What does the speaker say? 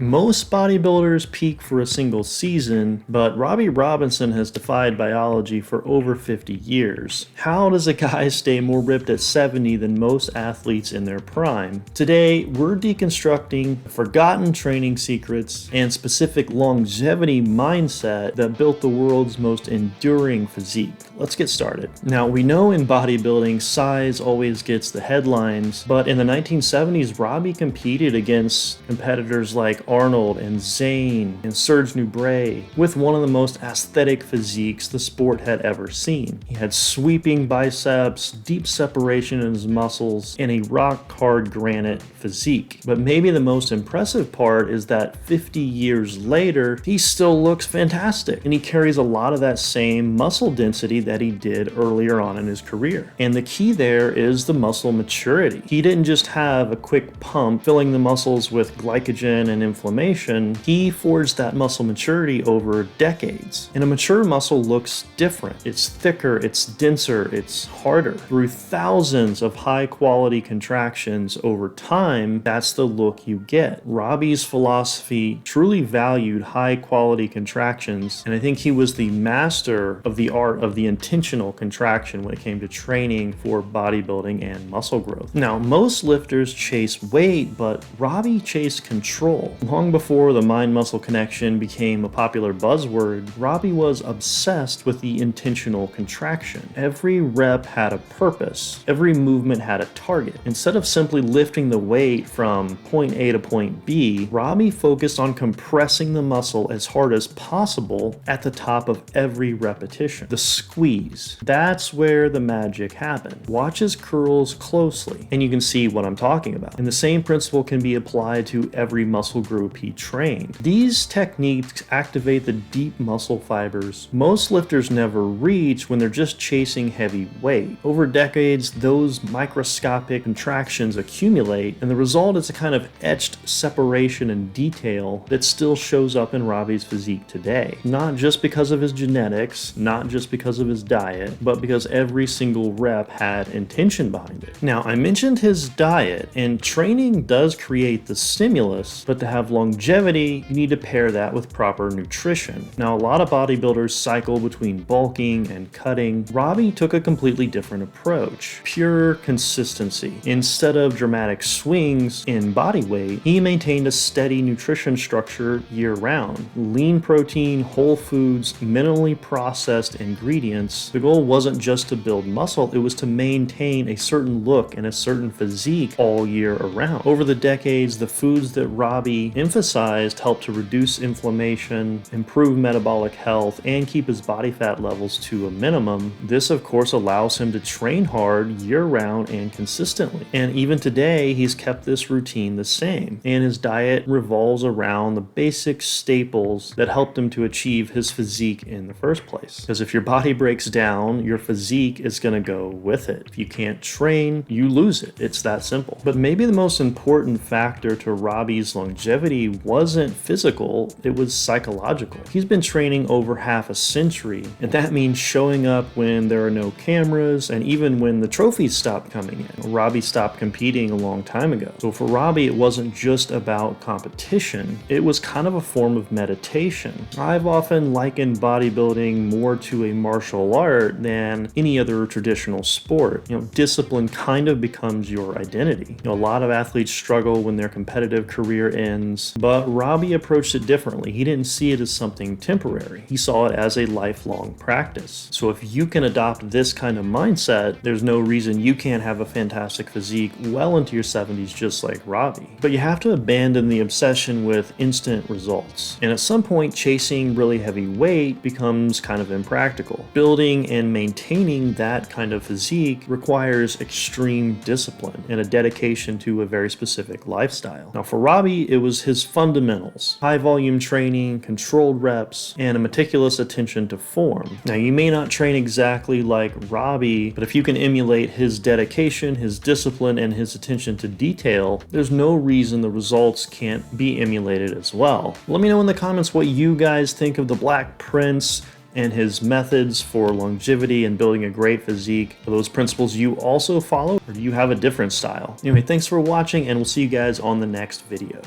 Most bodybuilders peak for a single season, but Robby Robinson has defied biology for over 50 years. How does a guy stay more ripped at 70 than most athletes in their prime? Today, we're deconstructing forgotten training secrets and specific longevity mindset that built the world's most enduring physique. Let's get started. Now, we know in bodybuilding, size always gets the headlines, but in the 1970s, Robby competed against competitors like Arnold and Zane and Serge Nubret with one of the most aesthetic physiques the sport had ever seen. He had sweeping biceps, deep separation in his muscles, and a rock-hard granite physique. But maybe the most impressive part is that 50 years later, he still looks fantastic, and he carries a lot of that same muscle density that he did earlier on in his career. And the key there is the muscle maturity. He didn't just have a quick pump filling the muscles with glycogen and inflammation. He forged that muscle maturity over decades. And a mature muscle looks different. It's thicker, it's denser, it's harder. Through thousands of high quality contractions over time, that's the look you get. Robby's philosophy truly valued high quality contractions, and I think he was the master of the art of the intentional contraction when it came to training for bodybuilding and muscle growth. Now, most lifters chase weight, but Robby chased control. Long before the mind-muscle connection became a popular buzzword, Robby was obsessed with the intentional contraction. Every rep had a purpose. Every movement had a target. Instead of simply lifting the weight from point A to point B, Robby focused on compressing the muscle as hard as possible at the top of every repetition. The squeeze. That's where the magic happened. Watch his curls closely, and you can see what I'm talking about. And the same principle can be applied to every muscle group he trained. These techniques activate the deep muscle fibers most lifters never reach when they're just chasing heavy weight. Over decades, those microscopic contractions accumulate, and the result is a kind of etched separation and detail that still shows up in Robby's physique today. Not just because of his genetics, not just because of his diet, but because every single rep had intention behind it. Now, I mentioned his diet, and training does create the stimulus, but to have longevity, you need to pair that with proper nutrition. Now, a lot of bodybuilders cycle between bulking and cutting. Robby took a completely different approach. Pure consistency. Instead of dramatic swings in body weight, he maintained a steady nutrition structure year-round. Lean protein, whole foods, minimally processed ingredients. The goal wasn't just to build muscle, it was to maintain a certain look and a certain physique all year around. Over the decades, the foods that Robby emphasized helped to reduce inflammation, improve metabolic health, and keep his body fat levels to a minimum. This, of course, allows him to train hard year-round and consistently. And even today, he's kept this routine the same. And his diet revolves around the basic staples that helped him to achieve his physique in the first place. Because if your body breaks down, your physique is going to go with it. If you can't train, you lose it. It's that simple. But maybe the most important factor to Robby's longevity wasn't physical, it was psychological. He's been training over half a century, and that means showing up when there are no cameras and even when the trophies stop coming in. Robby stopped competing a long time ago. So for Robby, it wasn't just about competition, it was kind of a form of meditation. I've often likened bodybuilding more to a martial art than any other traditional sport. Discipline kind of becomes your identity. A lot of athletes struggle when their competitive career ends, but Robby approached it differently. He didn't see it as something temporary. He saw it as a lifelong practice. So if you can adopt this kind of mindset, there's no reason you can't have a fantastic physique well into your 70s just like Robby. But you have to abandon the obsession with instant results. And at some point, chasing really heavy weight becomes kind of impractical. Building and maintaining that kind of physique requires extreme discipline and a dedication to a very specific lifestyle. Now for Robby, it was his fundamentals: high volume training, controlled reps, and a meticulous attention to form. Now you may not train exactly like Robby, but if you can emulate his dedication, his discipline, and his attention to detail, there's no reason the results can't be emulated as well. Let me know in the comments what you guys think of the Black Prince and his methods for longevity and building a great physique. Are those principles you also follow, or do you have a different style? Anyway, thanks for watching, and we'll see you guys on the next video.